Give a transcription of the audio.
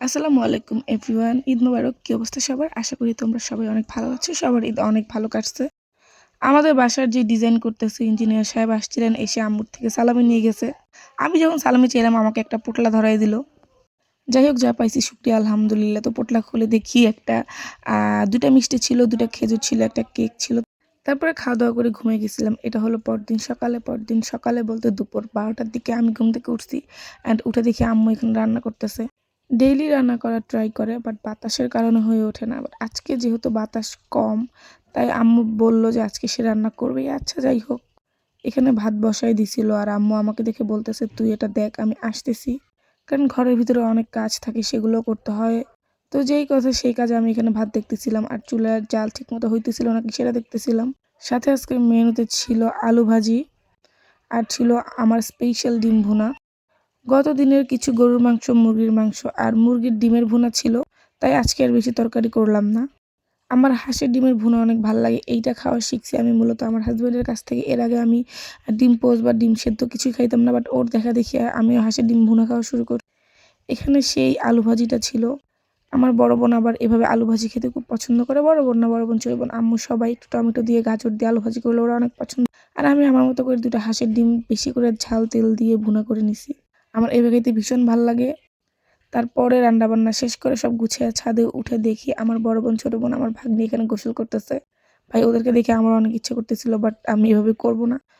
আসসালামু আলাইকুম এভরিওয়ান। ঈদ মোবারক। কী অবস্থা সবার? আশা করি তোমরা সবাই অনেক ভালো আছো। সবার ঈদ অনেক ভালো কাটছে। আমাদের বাসার যে ডিজাইন করতেছে ইঞ্জিনিয়ার সাহেব আসছিলেন, এসে আম্মুর থেকে সালামি নিয়ে গেছে। আমি যখন সালামি চাইলাম আমাকে একটা পোটলা ধরাই দিল। যাই হোক, যা পাইছি শুকরিয়া আলহামদুলিল্লাহ। তো পোটলা খুলে দেখি একটা ২টা মিষ্টি ছিল, ২টা খেজুর ছিল, একটা কেক ছিল। তারপরে খাওয়া দাওয়া করে ঘুমিয়ে গেছিলাম। এটা হলো পরদিন সকালে বলতে দুপুর ১২টার দিকে আমি ঘুম থেকে উঠছি। অ্যান্ড উঠে দেখি আম্মু এখানে রান্না করতেছে। ডেইলি রান্না করার ট্রাই করে, বাট বাতাসের কারণে হয়ে ওঠে না। বাট আজকে যেহেতু বাতাস কম, তাই আম্মু বলল যে আজকে সে রান্না করবে। আচ্ছা, যাই হোক। এখানে ভাত বসাই দিছিল আর আম্মু আমাকে দেখে বলতেছে, তুই এটা দেখ, আমি আসতেছি। কারণ ঘরের ভিতরে অনেক কাজ থাকে, সেগুলো করতে হয়। তো যেই কথা সেই কাজে আমি এখানে ভাত দেখতেছিলাম আর চুলার জাল ঠিক মতো হইতেছিল নাকি সেটা দেখতেছিলাম। সাথে আজকে মেনুতে ছিল আলু ভাজি আর ছিল আমার স্পেশাল ডিম ভুনা। গত দিনের কিছু গরুর মাংস, মুরগির মাংস আর মুরগির ডিমের ভুনা ছিল, তাই আজকে আর বেশি তরকারি করলাম না। আমার হাঁসের ডিমের ভুনা অনেক ভাল লাগে। এইটা খাওয়া শিখছি আমি মূলত আমার হাজব্যান্ডের কাছ থেকে। এর আগে আমি ডিম পোচ বা ডিম সেদ্ধ কিছুই খাইতাম না, বাট ওর দেখা দেখি আমিও হাঁসের ডিম ভুনা খাওয়া শুরু করি। এখানে সেই আলু ভাজিটা ছিল। আমার বড় বোন আবার এভাবে আলু ভাজি খেতে খুব পছন্দ করে। বড় বোন না, বড় বোন, ছোট বোন, আম্মু সবাই একটু টমেটো দিয়ে গাজর দিয়ে আলু ভাজি করলে ওরা অনেক পছন্দ। আর আমি আমার মতো করে 2টা হাঁসের ডিম বেশি করে ঝাল তেল দিয়ে ভুনা করে নিছি। আমার এভাবে খেতে ভীষণ ভাল লাগে। তারপরে রান্নাবান্না শেষ করে সব গুছিয়ে ছাদে উঠে দেখি আমার বড় বোন, ছোট বোন, আমার ভাগ্নি এখানে গোসল করতেছে। ভাই, ওদেরকে দেখে আমার অনেক ইচ্ছে করতেছিল, বাট আমি এভাবে করব না।